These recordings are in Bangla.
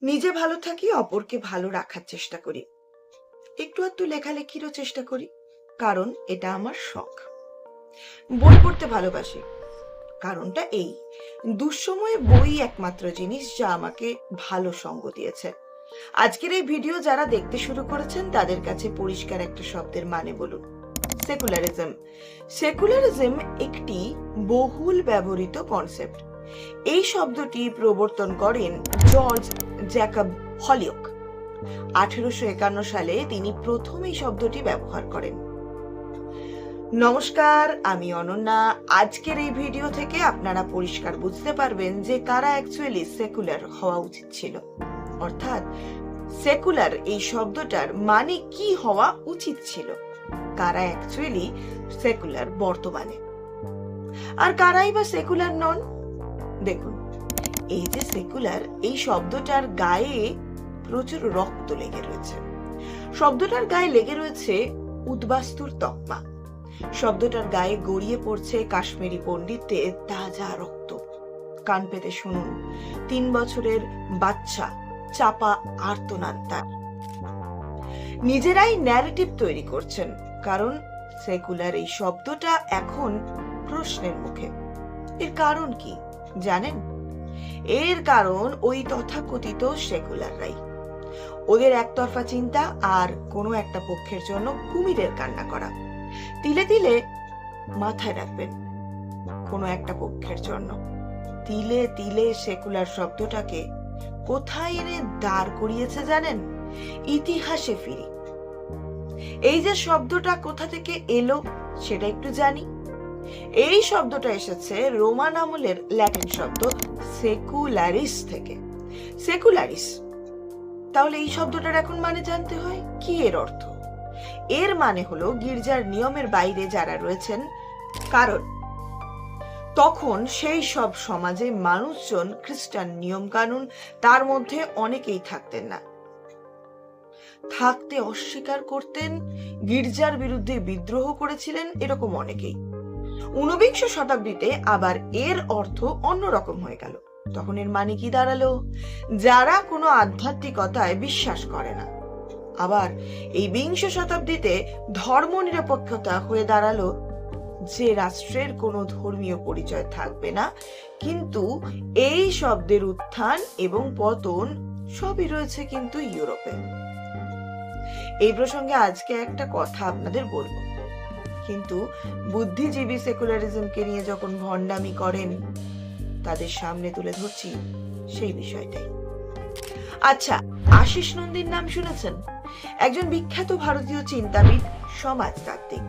নিজে ভালো থাকি, অপরকে ভালো রাখার চেষ্টা করি। একটু আধটু লেখালেখিরও চেষ্টা করি, কারণ এটা আমার শখ। বই পড়তে ভালোবাসি, কারণটা এই, দুঃসময়ে বই একমাত্র জিনিস যা আমাকে ভালো সঙ্গ দিয়েছে। আজকের এই ভিডিও যারা দেখতে শুরু করেছেন তাদের কাছে পরিষ্কার একটা শব্দের মানে বলুন। সেকুলারিজম। সেকুলারিজম একটি বহুল ব্যবহৃত কনসেপ্ট। এই শব্দটি প্রবর্তন করেন জর্জ জ্যাকব হলিওক। 1851 সালে তিনি প্রথম এই শব্দটি ব্যবহার করেন। নমস্কার, আমি অনন্যা। আজকের এই ভিডিও থেকে আপনারা পরিষ্কার বুঝতে পারবেন যে কারা অ্যাকচুয়ালি সেকুলার হওয়া উচিত ছিল, অর্থাৎ সেকুলার এই শব্দটার মানে কি হওয়া উচিত ছিল, কারা অ্যাকচুয়ালি সেকুলার বর্তমানে, আর কারাই বা সেকুলার নন। দেখুন, এই যে সেকুলার এই শব্দটার গায়ে প্রচুর রক্ত লেগে রয়েছে। শব্দটার গায়ে লেগে রয়েছে উদ্বাস্তুর তকমা। শব্দটার গায়ে গড়িয়ে পড়ছে কাশ্মীরি পণ্ডিতদের তাজা রক্ত। কান পেতে শুনুন, 3 বছরের বাচ্চা চাপা আর্তনাদ তার। নিজেরাই ন্যারেটিভ তৈরি করছেন, কারণ সেকুলার এই শব্দটা এখন প্রশ্নের মুখে। এর কারণ কি জানেন? এর কারণ ওই তথাকথিত সেকুলাররাই। ওদের একতরফা চিন্তা আর কোনো একটা পক্ষের জন্য কুমিরের কান্না করা। তিলে তিলে মাথায় রাখবেন, কোনো একটা পক্ষের জন্য। তিলে তিলে সেকুলার শব্দটাকে কোথায় এনে দাঁড় করিয়েছে জানেন? ইতিহাসে ফিরি। এই যে শব্দটা কোথা থেকে এলো সেটা একটু জানি। এই শব্দটা এসেছে রোমান আমলের ল্যাটিন শব্দ সেকুলারিস থেকে। সেকুলারিস। তাহলে এই শব্দটার এখন মানে জানতে হয় কি এর অর্থ। এর মানে হলো গির্জার নিয়মের বাইরে যারা রয়েছেন, কারণ তখন সেই সব সমাজে মানুষজন খ্রিস্টান নিয়ম কানুন তার মধ্যে অনেকেই থাকতেন না, থাকতে অস্বীকার করতেন, গির্জার বিরুদ্ধে বিদ্রোহ করেছিলেন, এরকম অনেকেই। 19 শতাব্দীতে আবার এর অর্থ অন্যরকম হয়ে গেল। তখন এর মানে কি দাঁড়ালো? যারা কোনো আধ্যাত্মিকতায় বিশ্বাস করে না। আবার এই 20 শতাব্দীতে ধর্ম নিরপেক্ষতা হয়ে দাঁড়ালো, যে রাষ্ট্রের কোনো ধর্মীয় পরিচয় থাকবে না। কিন্তু এই শব্দের উত্থান এবং পতন সবই রয়েছে কিন্তু ইউরোপে। এই প্রসঙ্গে আজকে একটা কথা আপনাদের বলবো, কিন্তু বুদ্ধিজীবী সেকুলারিজমকে নিয়ে যখন ভণ্ডামি করেন তাদের সামনে তুলে ধরছি সেই বিষয়টাই। আচ্ছা, আশিস নন্দীর নাম শুনেছেন? একজন বিখ্যাত ভারতীয় চিন্তাবিদ, সমাজতাত্ত্বিক।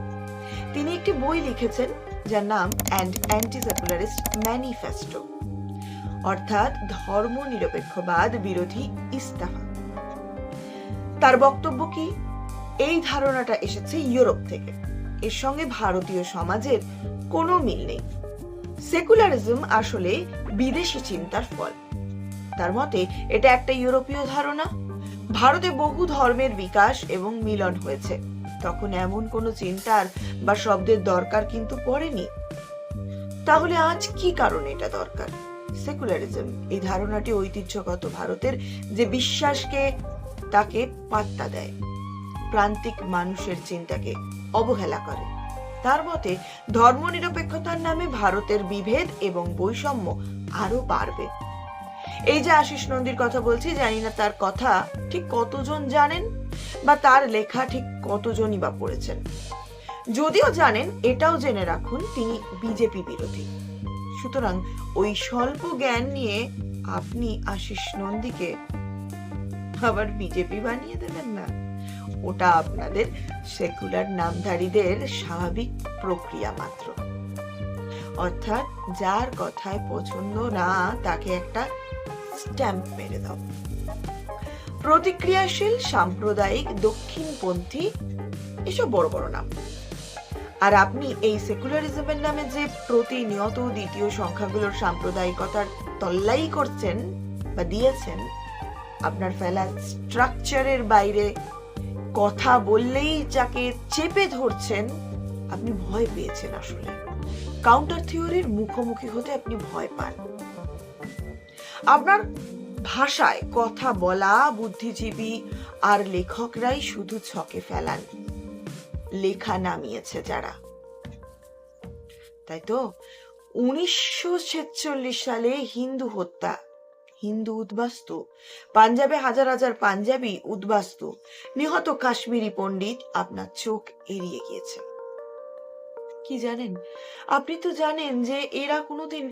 তিনি একটি বই লিখেছেন যার নাম অ্যান্টি সেকুলারিস্ট ম্যানিফেস্টো, অর্থাৎ ধর্ম নিরপেক্ষবাদ বিরোধী ইস্তফা। তার বক্তব্য কি? এই ধারণাটা এসেছে ইউরোপ থেকে, এর সঙ্গে ভারতীয় সমাজের কোনো মিল নেই। সেকুলারিজম আসলে বিদেশি চিন্তার ফল। তার মতে এটা একটা ইউরোপীয় ধারণা। ভারতে বহু ধর্মের বিকাশ এবং মিলন হয়েছে, তখন এমন কোনো চিন্তার বা শব্দের দরকার কিন্তু পড়েনি। তাহলে আজ কি কারণে এটা দরকার? সেকুলারিজম এই ধারণাটি ঐতিহ্যগত ভারতের যে বিশ্বাসকে তাকে পাত্তা দেয়, প্রান্তিক মানুষের চিন্তাকে অবহেলা করে। তার মতে ধর্মনিরপেক্ষতার নামে ভারতের বিভেদ এবং বৈষম্য আরো বাড়বে। এই যে আশিস নন্দীর কথা বলছি, জানি না তার কথা ঠিক কতজন জানেন বা তার লেখা ঠিক কতজনই বা পড়েছেন। যদিও জানেন, এটাও জেনে রাখুন তিনি বিজেপি বিরোধী। সুতরাং ওই স্বল্প জ্ঞান নিয়ে আপনি আশিস নন্দীকে আবার বিজেপি বানিয়ে দেবেন না। ওটা আপনাদের সেকুলার নামধারীদের স্বাভাবিক প্রক্রিয়া মাত্র। অর্থাৎ যার কথায় পছন্দ না তাকে একটা স্ট্যাম্প মেরে দাও। প্রতিক্রিয়াশীল, সাম্প্রদায়িক, দক্ষিণপন্থী, এসব বড় বড় নাম। আর আপনি এই সেকুলারিজমের নামে যে প্রতিনিয়ত দ্বিতীয় সংখ্যাগুলোর সাম্প্রদায়িকতার তল্লাই করছেন বা দিয়েছেন, আপনার ফেলা স্ট্রাকচারের বাইরে কথা বললেই যাকে চেপে ধরছেন, আপনি ভয় পেয়েছেন। আসলে কাউন্টার থিওরির মুখোমুখি হতে আপনি ভয় পান। আপনার ভাষায় কথা বলা বুদ্ধিজীবী আর লেখকরাই শুধু ছকে ফেলান, লেখা নামিয়েছে যারা। তাই তো 1946 সালে হিন্দু হত্যা, হিন্দু উদ্বাস্তু, পাঞ্জাবে হাজার হাজার পাঞ্জাবি উদ্বাস্তু, নিহত কাশ্মীরি পণ্ডিত আপনার চোখ এড়িয়ে গিয়েছে। কি জানেন? আপনি তো জানেন যে এরা কোনোদিন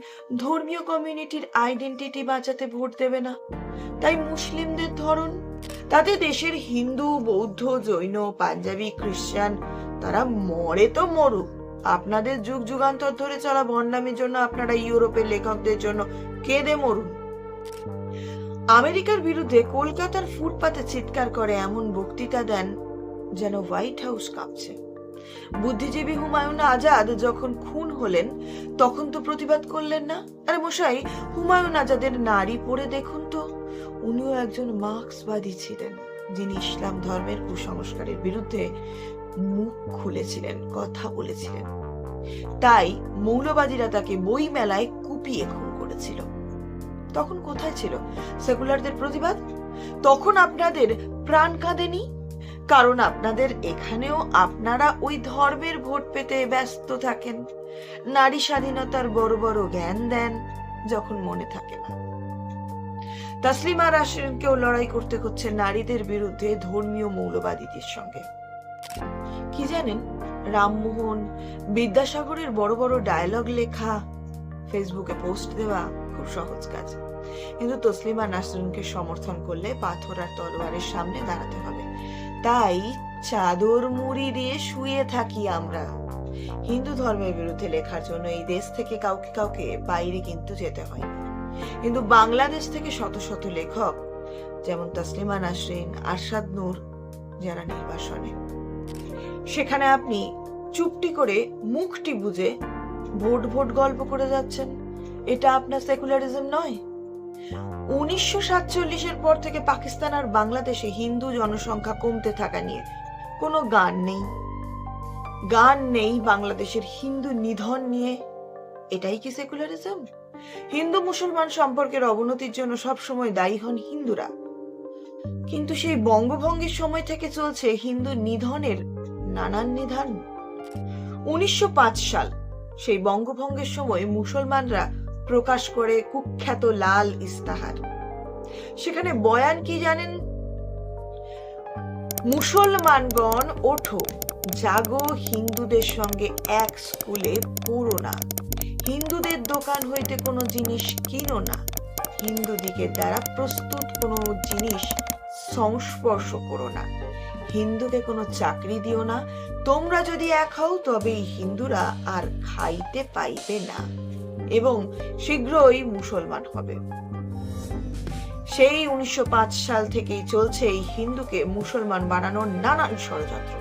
ধর্মীয় কমিউনিটির আইডেন্টিটি বাঁচাতে ভোট দেবে না। তাই মুসলিমদের ধরন, তাতে দেশের হিন্দু, বৌদ্ধ, জৈন, পাঞ্জাবি, খ্রিস্টান তারা মরে তো মরুক, আপনাদের যুগ যুগান্তর ধরে চলা ভণ্ডামির জন্য আপনারা ইউরোপের লেখকদের জন্য কেঁদে মরুন। আমেরিকার বিরুদ্ধে কলকাতার ফুটপাতে চিৎকার করে এমন বক্তৃতা দেন যেন হোয়াইট হাউস কাঁপছে। বুদ্ধিজীবী হুমায়ুন আজাদ যখন খুন হলেন তখন তো প্রতিবাদ করলেন না। আরে মশাই, হুমায়ুন আজাদের নাড়ি পড়ে দেখুন তো, উনিও একজন মার্ক্সবাদী ছিলেন, যিনি ইসলাম ধর্মের কুসংস্কারের বিরুদ্ধে মুখ খুলেছিলেন, কথা বলেছিলেন। তাই মৌলবাদীরা তাকে বই মেলায় কুপিয়ে খুন করেছিল। তখন কোথায় ছিল সেকুলারদের প্রতিবাদ? তখন আপনাদের প্রাণ কাঁদেনি, কারণ আপনাদের এখানেও আপনারা ওই ধর্মের ভোট পেতে ব্যস্ত থাকেন, নারী স্বাধীনতার বড় বড় জ্ঞান দেন যখন মনে থাকে না। তাসলিমা নাসরিনকেও লড়াই করতে হচ্ছে নারীদের বিরুদ্ধে ধর্মীয় মৌলবাদীদের সঙ্গে। কি জানেন, রামমোহন, বিদ্যাসাগরের বড় বড় ডায়লগ লেখা, ফেসবুকে পোস্ট দেওয়া খুব সহজ কাজ, কিন্তু তসলিমা নাসরিনকে সমর্থন করলে পাথর আর তলোয়ারের সামনে দাঁড়াতে হবে। তাই চাদর মুড়ি দিয়ে শুয়ে থাকি আমরা। হিন্দু ধর্মের বিরুদ্ধে লেখার জন্য এই দেশ থেকে কাউকে কাউকে বাইরে কিন্তু যেতে হয়, কিন্তু বাংলাদেশ থেকে শত শত লেখক যেমন তসলিমা নাসরিন, আরশাদ নূর যারা নির্বাসনে, সেখানে আপনি চুপটি করে মুখটি বুঝে ভোট ভোট গল্প করে যাচ্ছেন। এটা আপনার সেকুলারিজম নয়? 1947-এর পর থেকে পাকিস্তান আর বাংলাদেশে হিন্দু জনসংখ্যা কমতে থাকা নিয়ে কোনো গান নেই, গান নেই বাংলাদেশের হিন্দু নিধন নিয়ে। এটাই কি সেকুলারিজম? হিন্দু মুসলমান সম্পর্কের অবনতির জন্য সবসময় দায়ী হন হিন্দুরা, কিন্তু সেই বঙ্গভঙ্গের সময় থেকে চলছে হিন্দু নিধনের নানান নিধান। 1905 সাল, সেই বঙ্গভঙ্গের সময় মুসলমানরা প্রকাশ করে কুখ্যাত লাল ইস্তাহার। সেখানে বয়ান কি জানেন? মুসলমানগণ ওঠো, জাগো, হিন্দুদের সঙ্গে এক স্কুলে পড়ো না, হিন্দুদের দোকান হইতে কোনো জিনিস কিনো না, হিন্দু দিকের দ্বারা প্রস্তুত কোনো জিনিস সংস্পর্শ করো না, হিন্দুকে কোনো চাকরি দিও না, তোমরা যদি এক হও তবেই হিন্দুরা আর খাইতে পাইবে না এবং শীঘ্রই মুসলমান হবে। সেই 1905 সাল থেকেই চলছে এই হিন্দুকে মুসলমান বানানোর নানান ষড়যন্ত্র।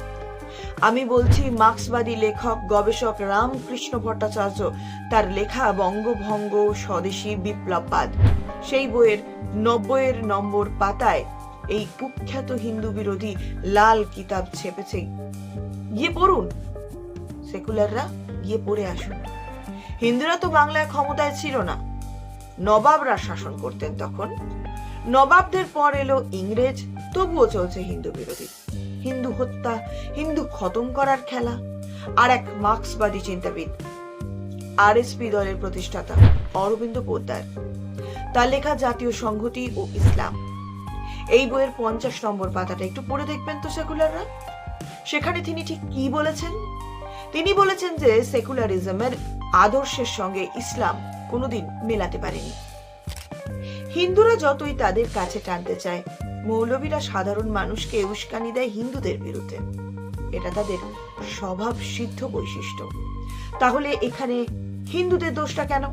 আমি বলছি মার্ক্সবাদী লেখক গবেষক রামকৃষ্ণ ভট্টাচার্য তার লেখা বঙ্গভঙ্গ স্বদেশী বিপ্লববাদ, সেই বইয়ের 90 নম্বর পাতায় এই কুখ্যাত হিন্দু বিরোধী লাল কিতাব ছেপেছে। গিয়ে পড়ুন, সেকুলাররা গিয়ে পড়ে আসুন। হিন্দুরা তো বাংলায় ক্ষমতায় ছিল না, নবাবরা শাসন করতেন তখন। নবাবদের পর এলো ইংরেজ, তবুও চলছে হিন্দু বিরোধী, হিন্দু হত্যা, হিন্দু খতম করার খেলা। আর এক মার্ক্সবাদী চিন্তাবিদ, আরএসপি দলের প্রতিষ্ঠাতা অরবিন্দ পোদ্দার, তার লেখা জাতীয় সংহতি ও ইসলাম, এই বইয়ের 50 নম্বর পাতাটা একটু পড়ে দেখবেন তো সেকুলাররা। সেখানে তিনি ঠিক কি বলেছেন? তিনি বলেছেন যে সেকুলারিজমের আদর্শের সঙ্গে ইসলাম কোনোদিন মেলাতে পারেনি। হিন্দুরা যতই তাদের কাছে টানতে চায়, মৌলবীরা সাধারণ মানুষকে উস্কানি দেয় হিন্দুদের বিরুদ্ধে। এটা তাদের স্বভাব সিদ্ধ বৈশিষ্ট্য। তাহলে এখানে হিন্দুদের দোষটা কেন?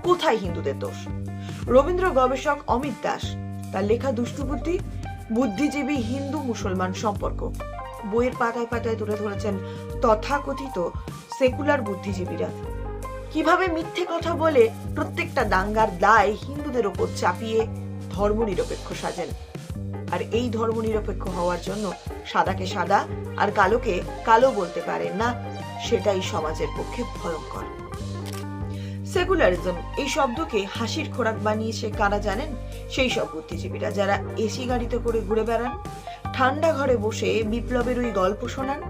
কোথায় হিন্দুদের দোষ? রবীন্দ্র গবেষক অমিত দাস তার লেখা দুষ্টুবুদ্ধি, বুদ্ধিজীবী হিন্দু মুসলমান সম্পর্ক বইয়ের পাতায় পাতায় তুলে ধরেছেন তথাকথিত সেকুলার বুদ্ধিজীবীরা কিভাবে মিথ্যে কথা বলে প্রত্যেকটা দাঙ্গার দায় হিন্দুদের ওপর চাপিয়ে ধর্মনিরপেক্ষ সাজেন। আর এই ধর্মনিরপেক্ষ হওয়ার জন্য সাদাকে সাদা আর কালোকে কালো বলতে পারেন না, সেটাই সমাজের পক্ষে ভয়ঙ্কর। সেকুলারিজম এই শব্দকে হাসির খোরাক বানিয়েছে কারা জানেন? সেই সব বুদ্ধিজীবীরা যারা এসি গাড়িতে করে ঘুরে বেড়ান, ঠান্ডা ঘরে বসে বিপ্লবের ওই গল্প শোনান।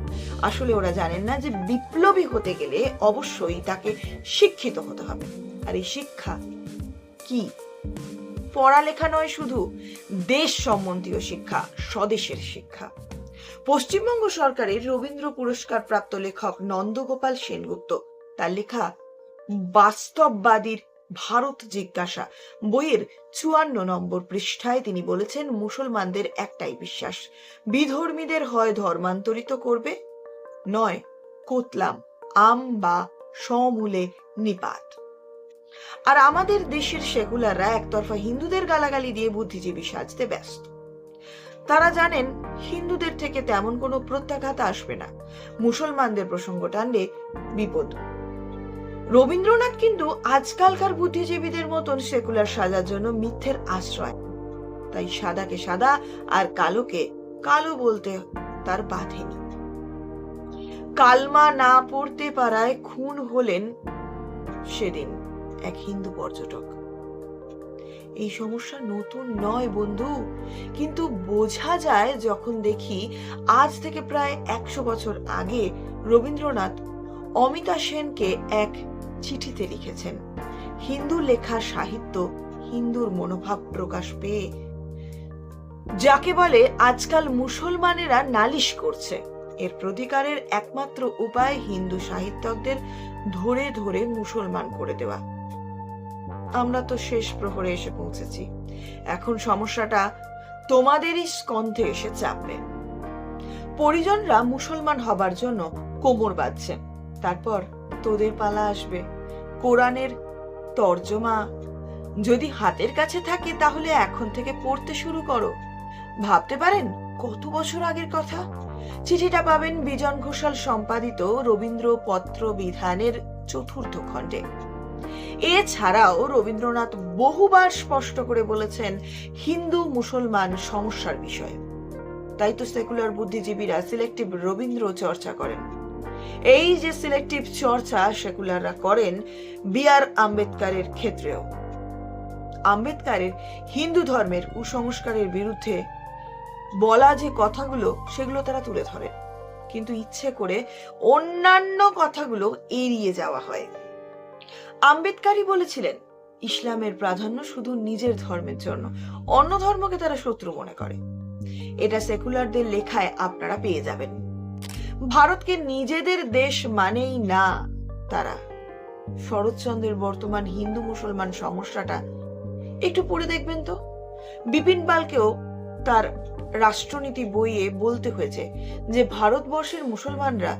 আসলে ওরা জানেন না যে বিপ্লবী হতে গেলে অবশ্যই তাকে শিক্ষিত হতে হবে। আর এই শিক্ষা কি? পড়ালেখা নয় শুধু, দেশ সম্বন্ধীয় শিক্ষা, স্বদেশের শিক্ষা। পশ্চিমবঙ্গ সরকারের রবীন্দ্র পুরস্কার প্রাপ্ত লেখক নন্দগোপাল সেনগুপ্ত তার লেখা বাস্তববাদীর ভারত জিজ্ঞাসা বইয়ের 54 নম্বর পৃষ্ঠায় তিনি বলেছেন, মুসলমানদের একটাই বিশ্বাস, বিধর্মীদের হয় ধর্মান্তরিত করবে, নয় কোতলাম আম বা সমূলে নিপাত। আর আমাদের দেশের সেকুলাররা একতরফা হিন্দুদের গালাগালি দিয়ে বুদ্ধিজীবী সাজতে ব্যস্ত। তারা জানেন হিন্দুদের থেকে তেমন কোনো প্রত্যাঘাত আসবে না, মুসলমানদের প্রসঙ্গ টানলে বিপদ। রবীন্দ্রনাথ কিন্তু আজকালকার বুদ্ধিজীবীদের মতন সেকুলার সাজার জন্য মিথ্যের আশ্রয়, তাই সাদাকে সাদা আর কালোকে কালো বলতে তার বাধেনি। কালমা না পড়তে পারায় খুন হলেন সেদিন এক হিন্দু পর্যটক। এই সমস্যা নতুন নয় বন্ধু, কিন্তু বোঝা যায় যখন দেখি আজ থেকে প্রায় 100 বছর আগে রবীন্দ্রনাথ অমিতা সেনকে এক চিঠিতে লিখেছেন, হিন্দু লেখা সাহিত্য হিন্দুর মনোভাব প্রকাশ পেয়ে যাকে বলে আজকাল মুসলমানেরা নালিশ করছে, এর প্রতিকারের একমাত্র উপায় হিন্দু সাহিত্যকদের ধরে ধরে মুসলমান করে দেওয়া। আমরা তো শেষ প্রহরে এসে পৌঁছেছি, এখন সমস্যাটা তোমাদেরই স্কন্ধে এসে চাপবে। পরিজনরা মুসলমান হবার জন্য কোমর বাঁধছে, তারপর তোদের পালা আসবে। কোরআনের তর্জমা যদি হাতের কাছে থাকে তাহলে এখন থেকে পড়তে শুরু করো। ভাবতে পারেন কত বছর আগের কথা। চিঠিটা পাবেন বিজন ঘোষাল সম্পাদিত রবীন্দ্র পত্র বিধানের 4th খণ্ডে। এছাড়াও রবীন্দ্রনাথ বহুবার স্পষ্ট করে বলেছেন হিন্দু মুসলমান সমস্যার বিষয়ে। তাই তো সেকুলার বুদ্ধিজীবীরা সিলেক্টিভ রবীন্দ্র চর্চা করেন। এই যে সিলেক্টিভ চর্চা সেকুলাররা করেন B.R. আম্বেদকরের ক্ষেত্রেও। আম্বেদকরের হিন্দু ধর্মের কুসংস্কারের বিরুদ্ধে বলা যে কথাগুলো সেগুলো তারা তুলে ধরেন, কিন্তু ইচ্ছে করে অন্যান্য কথাগুলো এড়িয়ে যাওয়া হয়। আম্বেদকরই বলেছিলেন ইসলামের প্রাধান্য শুধু নিজের ধর্মের জন্য, অন্য ধর্মকে তারা শত্রু মনে করে। এটা সেকুলারদের লেখায় আপনারা পেয়ে যাবেন। ভারতকে নিজেদের দেশ মানেই না তারা। শরৎচন্দ্রের বর্তমান হিন্দু মুসলমান সমস্যাটা একটু পড়ে দেখবেন তো। বিপিন পালকেও তার রাষ্ট্রনীতি বইয়ে বলতে হয়েছে যে ভারতবর্ষের মুসলমানরা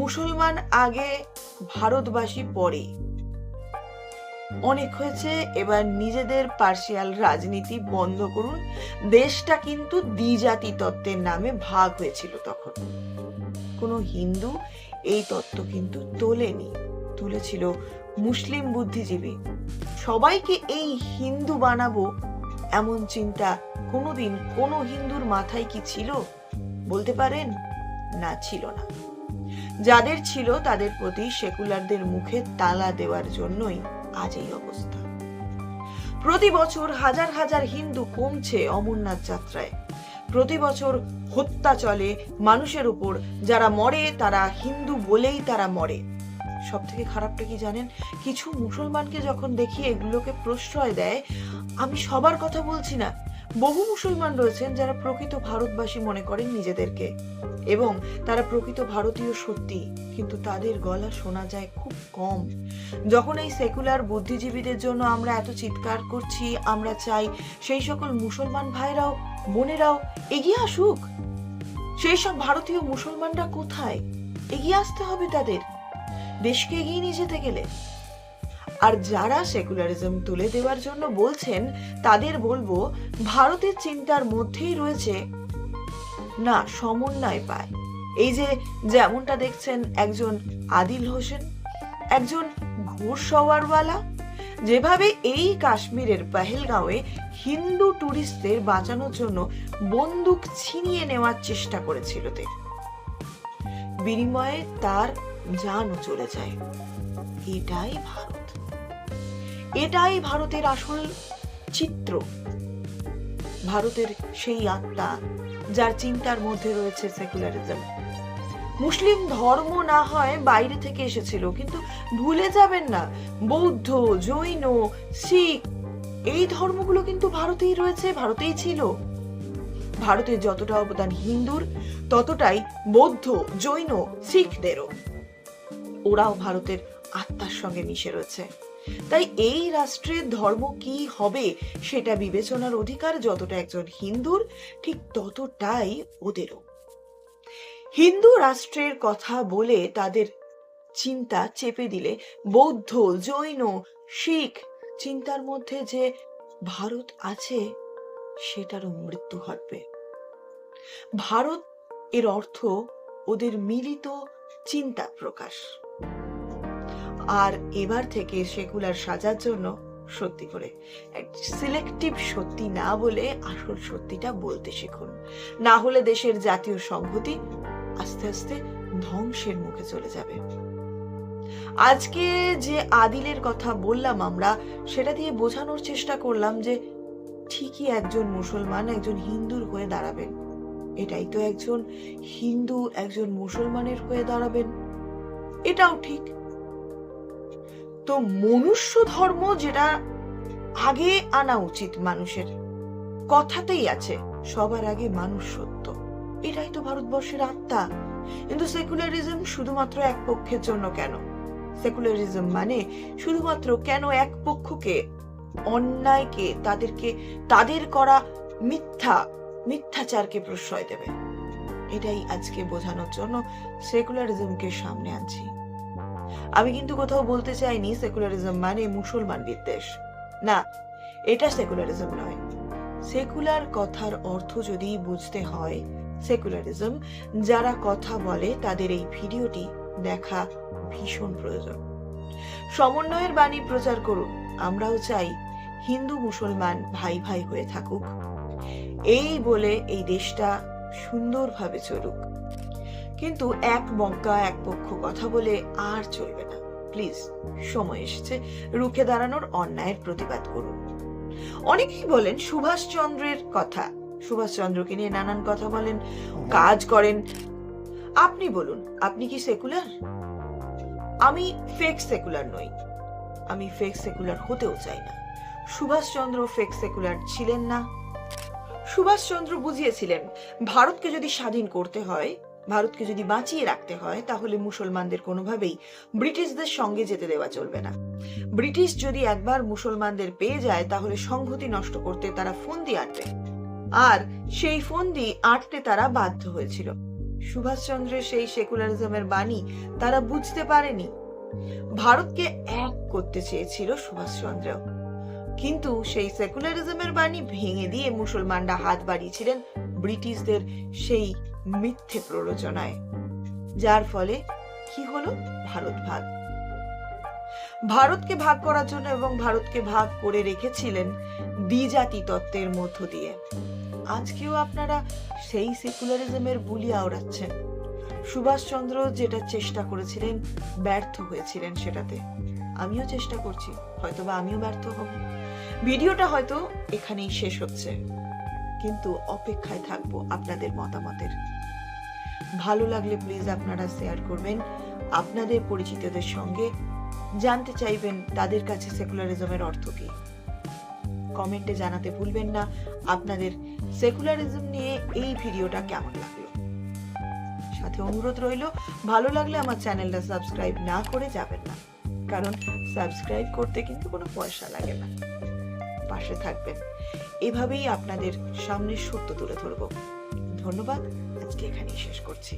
মুসলমান আগে, ভারতবাসী পরে। অনেক হয়েছে, এবার নিজেদের পার্সিয়াল রাজনীতি বন্ধ করুন। দেশটা কিন্তু দ্বিজাতি তত্ত্বের নামে ভাগ হয়েছিল তখন। কোনো হিন্দু এই তত্ত্ব কিন্তু তোলেনি, তুলেছিল মুসলিম বুদ্ধিজীবী। সবাইকে এই হিন্দু বানাবো এমন চিন্তা কোনোদিন কোনো হিন্দুর মাথায় কি ছিল? বলতে পারেন না, ছিল না। যাদের ছিল তাদের প্রতি সেকুলারদের মুখে তালা দেওয়ার জন্যই আজ এই অবস্থা। প্রতি বছর হাজার হাজার হিন্দু কমছে অমরনাথ যাত্রায়। প্রতি বছর হত্যা চলে মানুষের উপর, যারা মরে তারা হিন্দু বলেই তারা মরে। সব থেকে খারাপটা কি জানেন? কিছু মুসলমানকে যখন দেখি এগুলোকে প্রশ্রয় দেয়, আমি সবার কথা বলছি না, বহু মুসলমান রয়েছেন যারা প্রকৃত ভারতবাসী মনে করেন নিজেদেরকে, এবং তারা প্রকৃত ভারতীয় সত্যি, কিন্তু তাদের গলা শোনা যায় খুব কম। যখন এই সেকুলার বুদ্ধিজীবীদের জন্য আমরা এত চিৎকার করছি, আমরা চাই সেই সকল মুসলমান ভাইরাও বোনেরাও এগিয়ে আসুক। সেই সব ভারতীয় মুসলমানরা কোথায়? এগিয়ে আসতে হবে তাদের, দেশকে এগিয়ে নিয়ে যেতে গেলে। আর যারা সেকুলারিজম তুলে দেওয়ার জন্য বলছেন তাদের বলবো, ভারতের চিন্তার মধ্যেই রয়েছে না সমন্বয় পায়। এই যে যেমনটা দেখছেন একজন আদিল হোসেন, একজন ঘোড়সওয়ারওয়ালা, যেভাবে এই কাশ্মীরের পেহেলগাঁওয়ে হিন্দু টুরিস্টদের বাঁচানোর জন্য বন্দুক ছিনিয়ে নেওয়ার চেষ্টা করেছিল, বিনিময়ে তার জানও চলে যায়। এটাই ভারত, এটাই ভারতের আসল চিত্র। ভারতের সেই আত্মা যার চিন্তার মধ্যে রয়েছে সেকুলারিজম। মুসলিম ধর্ম না হয় বাইরে থেকে এসেছিল, কিন্তু ভুলে যাবেন না বৌদ্ধ, জৈন, শিখ এই ধর্মগুলো কিন্তু ভারতেই রয়েছে, ভারতেই ছিল। ভারতের যতটা অবদান হিন্দুর, ততটাই বৌদ্ধ, জৈন, শিখদেরও। ওরাও ভারতের আত্মার সঙ্গে মিশে রয়েছে। তাই এই রাষ্ট্রের ধর্ম কি হবে সেটা বিবেচনার অধিকার যতটা একজন হিন্দুর, ঠিক ততটাই ওদেরও। হিন্দু রাষ্ট্রের কথা বলে তাদের চিন্তা চেপে দিলে বৌদ্ধ, জৈন, শিখ চিন্তার মধ্যে যে ভারত আছে সেটারও মৃত্যু ঘটবে। ভারত এর অর্থ ওদের মিলিত চিন্তা প্রকাশ। আর এবার থেকে সেকুলার সাজার জন্য সত্যি করে সিলেক্টিভ সত্যি না বলে আসল সত্যিটা বলতে শিখুন, না হলে দেশের জাতীয় সংহতি আস্তে আস্তে ধ্বংসের মুখে চলে যাবে। আজকে যে আদিলের কথা বললাম আমরা, সেটা দিয়ে বোঝানোর চেষ্টা করলাম যে ঠিকই একজন মুসলমান একজন হিন্দুর হয়ে দাঁড়াবেন, এটাই তো একজন হিন্দু একজন মুসলমানের হয়ে দাঁড়াবেন, এটাও ঠিক। তো মনুষ্য ধর্ম যেটা আগে আনা উচিত, মানুষের কথাতেই আছে সবার আগে মানুষ সত্য, এটাই তো ভারতবর্ষের আত্মা। কিন্তু সেকুলারিজম শুধুমাত্র এক পক্ষের জন্য কেন? সেকুলারিজম মানে শুধুমাত্র কেন এক পক্ষকে, অন্যায়কে, তাদের করা মিথ্যাচারকে প্রশ্রয় দেবে? এটাই আজকে বোঝানোর জন্য সেকুলারিজমকে সামনে আনছি। আমি কিন্তু কোথাও বলতে চাইনি সেকুলারিজম মানে মুসলমান বিদ্বেষ, না, এটা সেকুলারিজম নয়। সেকুলার কথার অর্থ যদি বুঝতে হয়, সেকুলারিজম যারা কথা বলে তাদের এই ভিডিওটি দেখা ভীষণ প্রয়োজন। সমন্বয়ের বাণী প্রচার করুন। আমরাও চাই হিন্দু মুসলমান ভাই ভাই হয়ে থাকুক, এই বলে এই দেশটা সুন্দরভাবে চলুক। কিন্তু এক মক্কা এক পক্ষ কথা বলে আর চলবে না। প্লিজ, সময় এসেছে রুখে দাঁড়ানোর, অন্যায়ের প্রতিবাদ করুন। অনেকেই বলেন সুভাষচন্দ্রের কথা, সুভাষচন্দ্রকে নিয়ে নানান কথা বলেন, কাজ করেন। আপনি বলুন, আপনি কি সেকুলার? আমি ফেক সেকুলার নই, আমি ফেক সেকুলার হতেও চাই না। সুভাষচন্দ্র ফেক সেকুলার ছিলেন না। সুভাষচন্দ্র বুঝিয়েছিলেন ভারতকে যদি স্বাধীন করতে হয়, ভারতকে যদি বাঁচিয়ে রাখতে হয়, তাহলে মুসলমানদের কোনোভাবেই ব্রিটিশদের সঙ্গে যেতে দেওয়া চলবে না। ব্রিটিশ যদি একবার মুসলমানদের পেয়ে যায়, তাহলে সংহতি নষ্ট করতে তারা ফন্দি আঁটবে, আর সেই ফন্দি আঁটতে তারা বাধ্য হয়েছিল। সুভাষচন্দ্রের সেই সেকুলারিজমের বাণী তারা বুঝতে পারেনি। ভারতকে এক করতে চেয়েছিল সুভাষচন্দ্র, কিন্তু সেই সেকুলারিজমের বাণী ভেঙে দিয়ে মুসলমানরা হাত বাড়িয়েছিলেন ব্রিটিশদের সেই মিথ্যে প্ররোচনায়, যার ফলে কি হলো? ভারত ভাগ। ভারতকে ভাগ করার জন্য এবং ভারতকে ভাগ করে রেখেছিলেন দ্বিজাতি তত্ত্বের মধ্য দিয়ে। আজকেও আপনারা সেই সেকুলারিজমের বুলি আওড়াচ্ছেন। সুভাষচন্দ্র যেটা চেষ্টা করেছিলেন, ব্যর্থ হয়েছিলেন সেটাতে। আমিও চেষ্টা করছি, হয়তোবা আমিও ব্যর্থ হব। ভিডিওটা হয়তো এখানেই শেষ হচ্ছে, কিন্তু অপেক্ষায় থাকবো আপনাদের মতামতের। ভালো লাগলে প্লিজ আপনারা শেয়ার করবেন আপনাদের পরিচিতদের সঙ্গে, জানতে চাইবেন তাদের কাছে সেকুলারিজমের অর্থ কি। কমেন্টে জানাতে ভুলবেন না আপনাদের সেকুলারিজম নিয়ে এই ভিডিওটা কেমন লাগলো। সাথে অনুরোধ রইল, ভালো লাগলে আমার চ্যানেলটা সাবস্ক্রাইব না করে যাবেন না, কারণ সাবস্ক্রাইব করতে কিন্তু কোনো পয়সা লাগে না। পাশে থাকবেন, এভাবেই আপনাদের সামনে সত্য তুলে ধরব। ধন্যবাদ, আজকে এখানেই শেষ করছি।